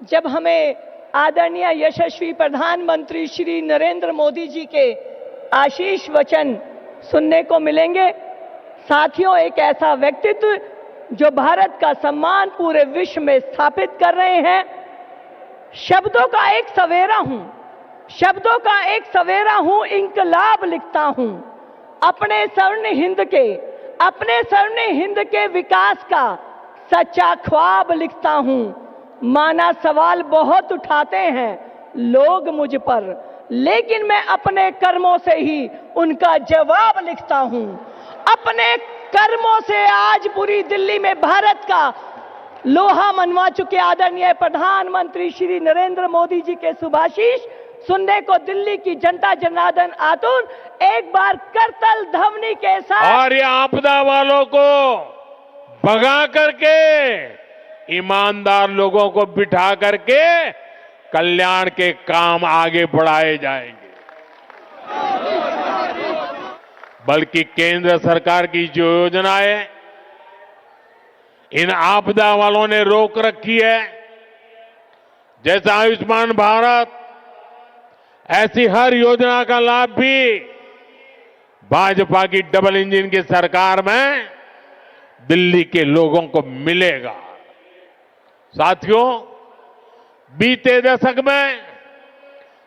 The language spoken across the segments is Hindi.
जब हमें आदरणीय यशस्वी प्रधानमंत्री श्री नरेंद्र मोदी जी के आशीष वचन सुनने को मिलेंगे। साथियों, एक ऐसा व्यक्तित्व जो भारत का सम्मान पूरे विश्व में स्थापित कर रहे हैं। शब्दों का एक सवेरा हूं, शब्दों का एक सवेरा हूं, इंकलाब लिखता हूं। अपने स्वर्ण हिंद के विकास का सच्चा ख्वाब लिखता हूं। माना सवाल बहुत उठाते हैं लोग मुझ पर, लेकिन मैं अपने कर्मों से ही उनका जवाब लिखता हूं। अपने कर्मों से आज पूरी दिल्ली में भारत का लोहा मनवा चुके आदरणीय प्रधानमंत्री श्री नरेंद्र मोदी जी के शुभाशीष सुनने को दिल्ली की जनता जनार्दन आतुर एक बार करतल ध्वनि के साथ, और ये आपदा वालों को भगा करके ईमानदार लोगों को बिठा करके कल्याण के काम आगे बढ़ाए जाएंगे। बल्कि केंद्र सरकार की जो योजनाएं इन आपदा वालों ने रोक रखी है, जैसा आयुष्मान भारत, ऐसी हर योजना का लाभ भी भाजपा की डबल इंजन की सरकार में दिल्ली के लोगों को मिलेगा। साथियों, बीते दशक में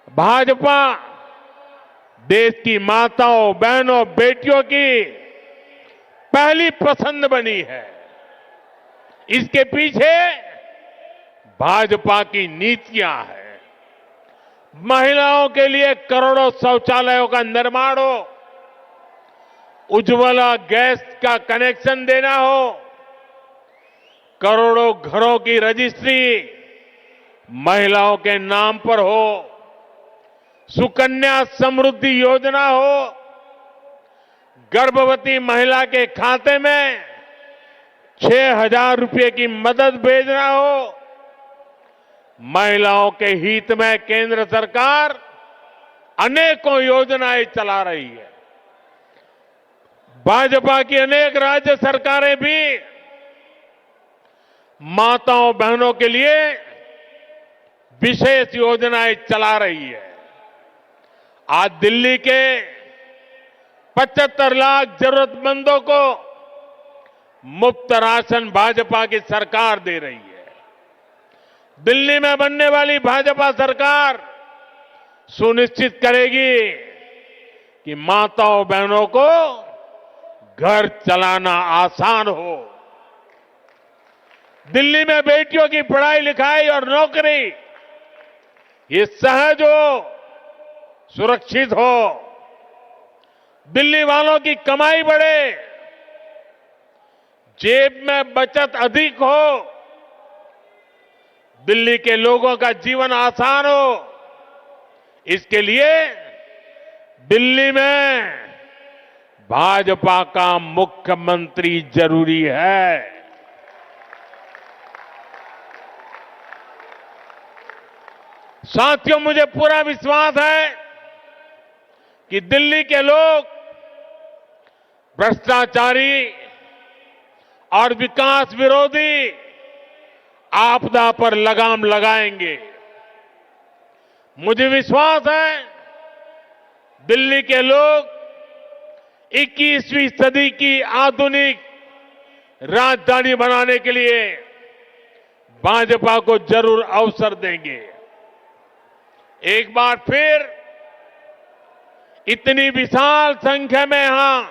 भाजपा देश की माताओं, बहनों, बेटियों की पहली पसंद बनी है। इसके पीछे भाजपा की नीतियां हैं। महिलाओं के लिए करोड़ों शौचालयों का निर्माण हो, उज्ज्वला गैस का कनेक्शन देना हो, करोड़ों घरों की रजिस्ट्री महिलाओं के नाम पर हो, सुकन्या समृद्धि योजना हो, गर्भवती महिला के खाते में 6,000 रुपए की मदद भेजना हो। महिलाओं के हित में केंद्र सरकार अनेकों योजनाएं चला रही है। भाजपा की अनेक राज्य सरकारें भी माताओं, बहनों के लिए विशेष योजनाएं चला रही है। आज दिल्ली के 75 लाख जरूरतमंदों को मुफ्त राशन भाजपा की सरकार दे रही है। दिल्ली में बनने वाली भाजपा सरकार सुनिश्चित करेगी कि माताओं, बहनों को घर चलाना आसान हो। दिल्ली में बेटियों की पढ़ाई लिखाई और नौकरी ये सहज हो, सुरक्षित हो। दिल्ली वालों की कमाई बढ़े, जेब में बचत अधिक हो, दिल्ली के लोगों का जीवन आसान हो। इसके लिए दिल्ली में भाजपा का मुख्यमंत्री जरूरी है। साथियों, मुझे पूरा विश्वास है कि दिल्ली के लोग भ्रष्टाचारी और विकास विरोधी आपदा पर लगाम लगाएंगे। मुझे विश्वास है दिल्ली के लोग 21वीं सदी की आधुनिक राजधानी बनाने के लिए भाजपा को जरूर अवसर देंगे। एक बार फिर इतनी विशाल संख्या में यहां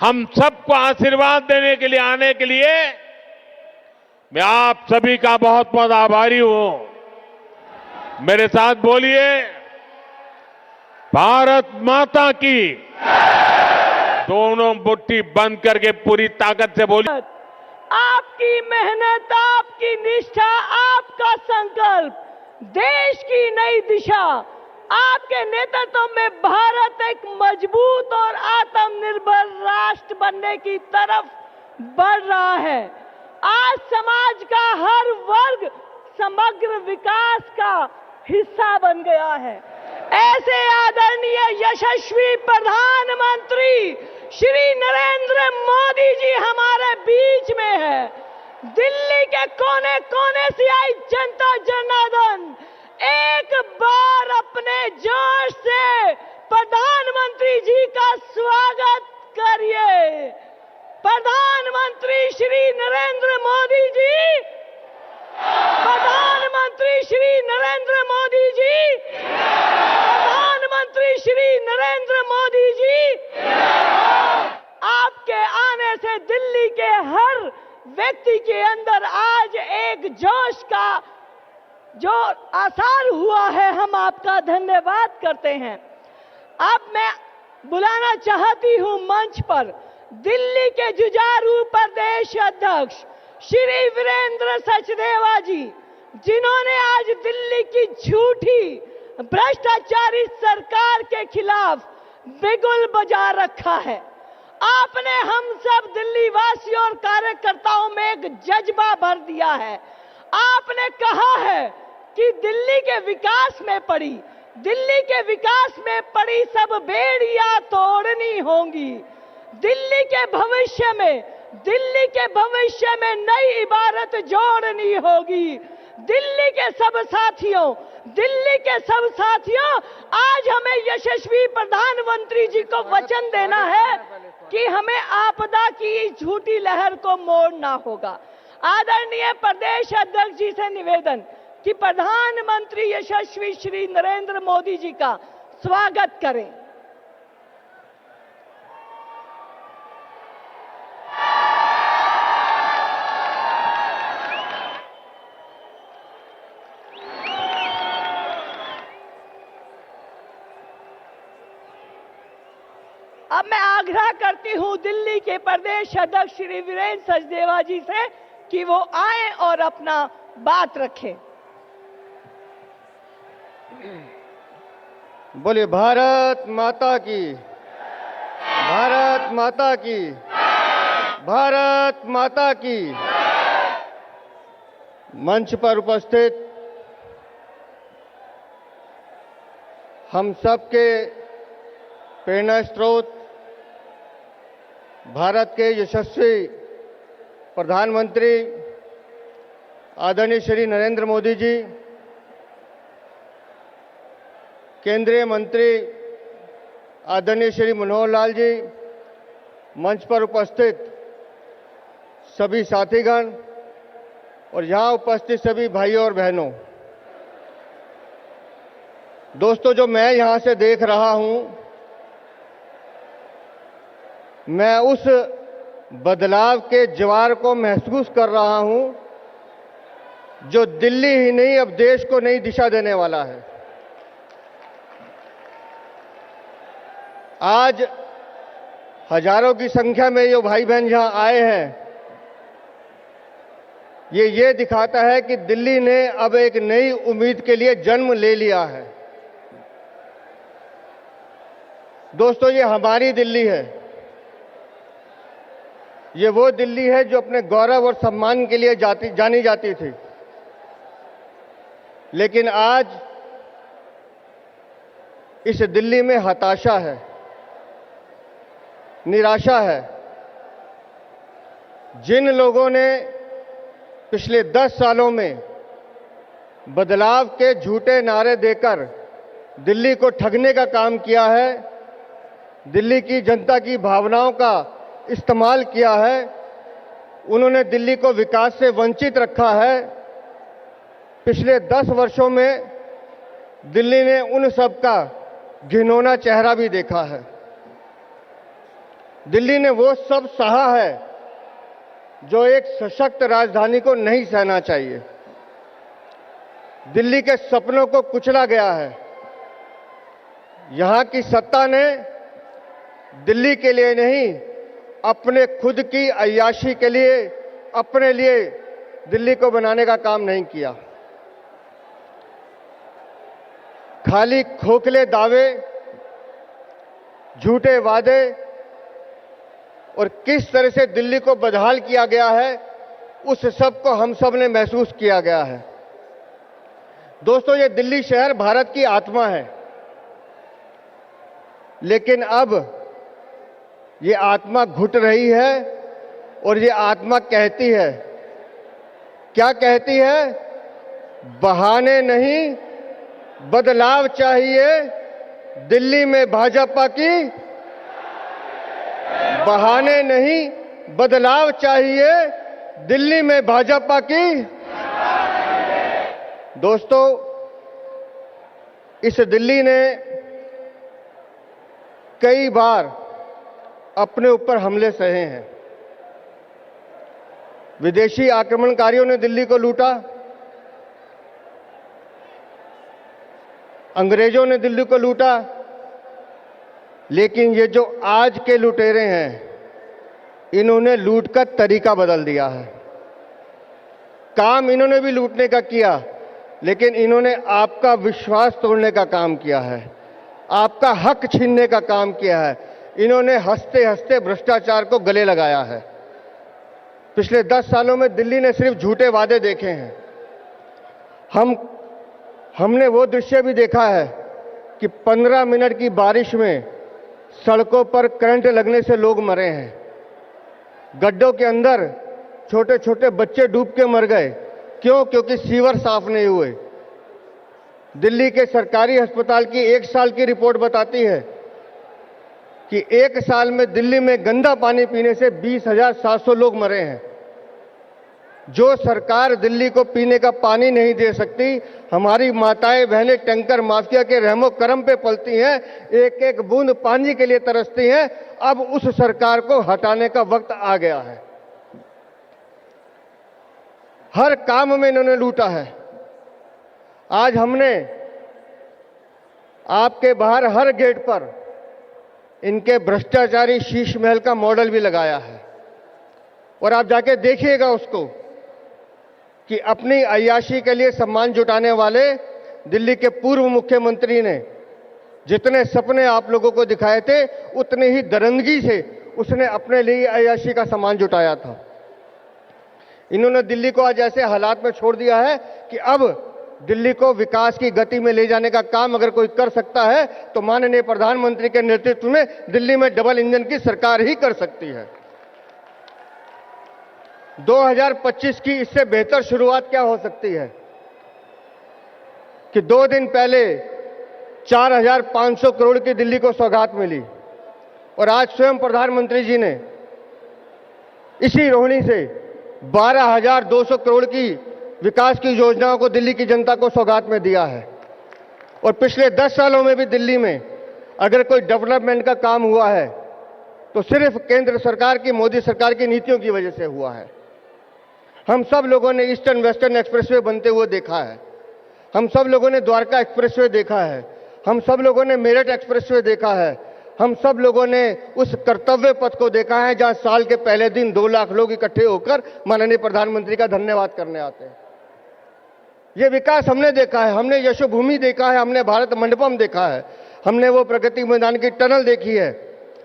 हम सबको आशीर्वाद देने के लिए आने के लिए मैं आप सभी का बहुत बहुत आभारी हूं। मेरे साथ बोलिए, भारत माता की। दोनों मुट्ठी बंद करके पूरी ताकत से बोलिए। आपकी मेहनत, आपकी निष्ठा, आपका संकल्प, देश की नई दिशा, आपके नेतृत्व में भारत एक मजबूत और आत्मनिर्भर राष्ट्र बनने की तरफ बढ़ रहा है। आज समाज का हर वर्ग समग्र विकास का हिस्सा बन गया है। ऐसे आदरणीय यशस्वी प्रधानमंत्री श्री नरेंद्र मोदी जी हमारे बीच में है। दिल्ली के कोने कोने से आई जोश से प्रधानमंत्री जी का स्वागत करिए। प्रधानमंत्री श्री नरेंद्र मोदी जी, प्रधानमंत्री श्री नरेंद्र मोदी जी, प्रधानमंत्री श्री नरेंद्र मोदी जी। आपके आने से दिल्ली के हर व्यक्ति के अंदर आज एक जोश का जो आसार हुआ है, हम आपका धन्यवाद करते हैं। अब मैं बुलाना चाहती हूं मंच पर दिल्ली के जुझारू प्रदेश अध्यक्ष श्री वीरेंद्र सचदेवा जी, जिन्होंने आज दिल्ली की झूठी भ्रष्टाचारी सरकार के खिलाफ बिगुल बजा रखा है। आपने हम सब दिल्ली वासियों और कार्यकर्ताओं में एक जज्बा भर दिया है। आपने कहा है कि दिल्ली के विकास में पड़ी सब बेड़ियां तोड़नी होंगी। दिल्ली के भविष्य में नई इबारत जोड़नी होगी। दिल्ली के सब साथियों, आज हमें यशस्वी प्रधानमंत्री जी को वचन देना है कि हमें आपदा की झूठी लहर को मोड़ना होगा। आदरणीय प्रदेश अध्यक्ष जी से निवेदन कि प्रधानमंत्री यशस्वी श्री नरेंद्र मोदी जी का स्वागत करें। अब मैं आग्रह करती हूं दिल्ली के प्रदेश अध्यक्ष श्री वीरेंद्र सचदेवा जी से कि वो आए और अपना बात रखें। बोलिए भारत माता की, भारत माता की, भारत माता की। मंच पर उपस्थित हम सबके प्रेरणा स्रोत भारत के यशस्वी प्रधानमंत्री आदरणीय श्री नरेंद्र मोदी जी, केंद्रीय मंत्री आदरणीय श्री मनोहर लाल जी, मंच पर उपस्थित सभी साथीगण और यहाँ उपस्थित सभी भाइयों और बहनों, दोस्तों, जो मैं यहाँ से देख रहा हूँ, मैं उस बदलाव के ज्वार को महसूस कर रहा हूँ जो दिल्ली ही नहीं अब देश को नई दिशा देने वाला है। आज हजारों की संख्या में जो भाई बहन यहां आए हैं, ये दिखाता है कि दिल्ली ने अब एक नई उम्मीद के लिए जन्म ले लिया है। दोस्तों, ये हमारी दिल्ली है। ये वो दिल्ली है जो अपने गौरव और सम्मान के लिए जानी जाती थी, लेकिन आज इस दिल्ली में हताशा है, निराशा है। जिन लोगों ने पिछले 10 सालों में बदलाव के झूठे नारे देकर दिल्ली को ठगने का काम किया है, दिल्ली की जनता की भावनाओं का इस्तेमाल किया है, उन्होंने दिल्ली को विकास से वंचित रखा है। पिछले 10 वर्षों में दिल्ली ने उन सब का घिनौना चेहरा भी देखा है। दिल्ली ने वो सब सहा है जो एक सशक्त राजधानी को नहीं सहना चाहिए। दिल्ली के सपनों को कुचला गया है। यहां की सत्ता ने दिल्ली के लिए नहीं, अपने खुद की अय्याशी के लिए, अपने लिए दिल्ली को बनाने का काम नहीं किया। खाली खोखले दावे, झूठे वादे और किस तरह से दिल्ली को बदहाल किया गया है, उस सब को हम सब ने महसूस किया गया है। दोस्तों, ये दिल्ली शहर भारत की आत्मा है, लेकिन अब ये आत्मा घुट रही है और ये आत्मा कहती है, क्या कहती है? बहाने नहीं, बदलाव चाहिए दिल्ली में भाजपा की, बहाने नहीं, बदलाव चाहिए दिल्ली में भाजपा की। दोस्तों, इस दिल्ली ने कई बार अपने ऊपर हमले सहे हैं। विदेशी आक्रमणकारियों ने दिल्ली को लूटा, अंग्रेजों ने दिल्ली को लूटा, लेकिन ये जो आज के लुटेरे हैं, इन्होंने लूट का तरीका बदल दिया है। काम इन्होंने भी लूटने का किया, लेकिन इन्होंने आपका विश्वास तोड़ने का काम किया है, आपका हक छीनने का काम किया है। इन्होंने हंसते हंसते भ्रष्टाचार को गले लगाया है। पिछले 10 सालों में दिल्ली ने सिर्फ झूठे वादे देखे हैं। हमने वो दृश्य भी देखा है कि 15 मिनट की बारिश में सड़कों पर करंट लगने से लोग मरे हैं। गड्ढों के अंदर छोटे छोटे बच्चे डूब के मर गए। क्यों? क्योंकि सीवर साफ नहीं हुए। दिल्ली के सरकारी अस्पताल की 1 साल की रिपोर्ट बताती है कि 1 साल में दिल्ली में गंदा पानी पीने से 20,700 लोग मरे हैं। जो सरकार दिल्ली को पीने का पानी नहीं दे सकती, हमारी माताएं बहनें टैंकर माफिया के रहमो करम पे पलती हैं, एक एक बूंद पानी के लिए तरसती हैं। अब उस सरकार को हटाने का वक्त आ गया है। हर काम में इन्होंने लूटा है। आज हमने आपके बाहर हर गेट पर इनके भ्रष्टाचारी शीश महल का मॉडल भी लगाया है, और आप जाके देखिएगा उसको कि अपनी अय्याशी के लिए सम्मान जुटाने वाले दिल्ली के पूर्व मुख्यमंत्री ने जितने सपने आप लोगों को दिखाए थे, उतने ही दरंदगी से उसने अपने लिए अय्याशी का सम्मान जुटाया था। इन्होंने दिल्ली को आज ऐसे हालात में छोड़ दिया है कि अब दिल्ली को विकास की गति में ले जाने का काम अगर कोई कर सकता है तो माननीय प्रधानमंत्री के नेतृत्व में दिल्ली में डबल इंजन की सरकार ही कर सकती है। 2025 की इससे बेहतर शुरुआत क्या हो सकती है कि 2 दिन पहले 4,500 करोड़ की दिल्ली को सौगात मिली, और आज स्वयं प्रधानमंत्री जी ने इसी रोहिणी से 12,200 करोड़ की विकास की योजनाओं को दिल्ली की जनता को सौगात में दिया है। और पिछले 10 सालों में भी दिल्ली में अगर कोई डेवलपमेंट का काम हुआ है तो सिर्फ केंद्र सरकार की, मोदी सरकार की नीतियों की वजह से हुआ है। हम सब लोगों ने ईस्टर्न वेस्टर्न एक्सप्रेसवे बनते हुए देखा है, हम सब लोगों ने द्वारका एक्सप्रेसवे देखा है, हम सब लोगों ने मेरठ एक्सप्रेसवे देखा है, हम सब लोगों ने उस कर्तव्य पथ को देखा है जहां साल के पहले दिन 2 लाख लोग इकट्ठे होकर माननीय प्रधानमंत्री का धन्यवाद करने आते हैं। ये विकास हमने देखा है, हमने यशोभूमि देखा है, हमने भारत मंडपम देखा है, हमने वो प्रगति मैदान की टनल देखी है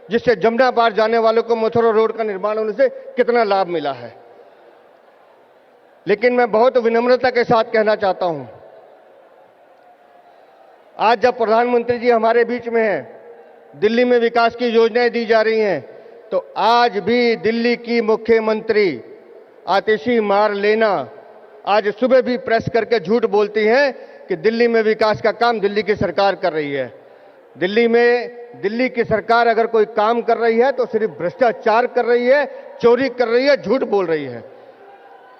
जिससे जमुना पार जाने वालों को मथुरा रोड का निर्माण होने से कितना लाभ मिला है। लेकिन मैं बहुत विनम्रता के साथ कहना चाहता हूं, आज जब प्रधानमंत्री जी हमारे बीच में हैं, दिल्ली में विकास की योजनाएं दी जा रही हैं, तो आज भी दिल्ली की मुख्यमंत्री आतिशी मार लेना आज सुबह भी प्रेस करके झूठ बोलती हैं कि दिल्ली में विकास का काम दिल्ली की सरकार कर रही है। दिल्ली की सरकार अगर कोई काम कर रही है तो सिर्फ भ्रष्टाचार कर रही है, चोरी कर रही है, झूठ बोल रही है।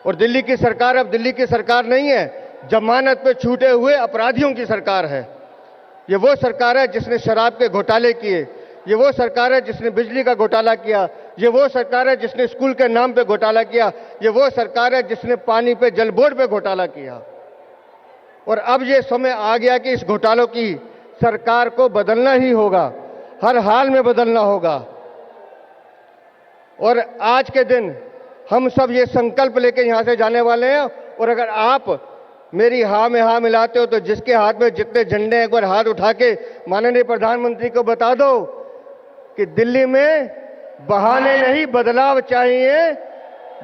और दिल्ली की सरकार अब दिल्ली की सरकार नहीं है, जमानत पे छूटे हुए अपराधियों की सरकार है। ये वो सरकार है जिसने शराब के घोटाले किए, ये वो सरकार है जिसने बिजली का घोटाला किया, ये वो सरकार है जिसने स्कूल के नाम पे घोटाला किया, ये वो सरकार है जिसने पानी पे, जल बोर्ड पे घोटाला किया। और अब ये समय आ गया कि इस घोटालों की सरकार को बदलना ही होगा, हर हाल में बदलना होगा। और आज के दिन हम सब ये संकल्प लेके यहां से जाने वाले हैं, और अगर आप मेरी हाँ में हाँ मिलाते हो तो जिसके हाथ में जितने झंडे हैं एक बार हाथ उठा के माननीय प्रधानमंत्री को बता दो कि दिल्ली में बहाने नहीं, बदलाव चाहिए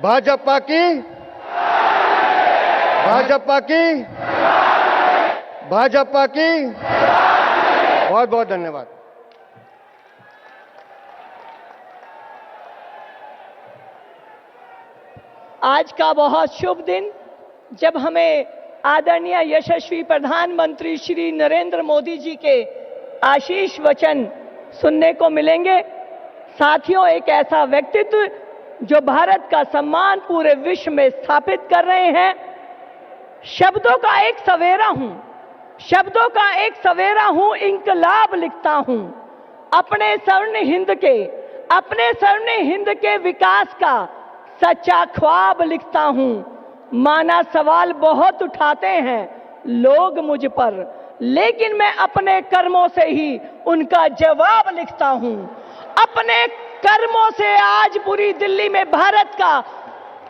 भाजपा की, भाजपा की, भाजपा की। बहुत बहुत धन्यवाद। आज का बहुत शुभ दिन, जब हमें आदरणीय यशस्वी प्रधानमंत्री श्री नरेंद्र मोदी जी के आशीष वचन सुनने को मिलेंगे। साथियों, एक ऐसा व्यक्तित्व जो भारत का सम्मान पूरे विश्व में स्थापित कर रहे हैं। शब्दों का एक सवेरा हूं, शब्दों का एक सवेरा हूं, इंकलाब लिखता हूं। अपने स्वर्ण हिंद के विकास का सच्चा ख्वाब लिखता हूं। माना सवाल बहुत उठाते हैं लोग मुझ पर, लेकिन मैं अपने कर्मों से ही उनका जवाब लिखता हूं। अपने कर्मों से आज पूरी दिल्ली में भारत का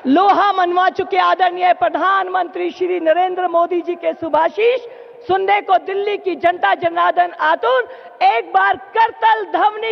लोहा मनवा चुके आदरणीय प्रधानमंत्री श्री नरेंद्र मोदी जी के शुभाशीष सुनने को दिल्ली की जनता जनार्दन आतुर। एक बार करतल ध्वनि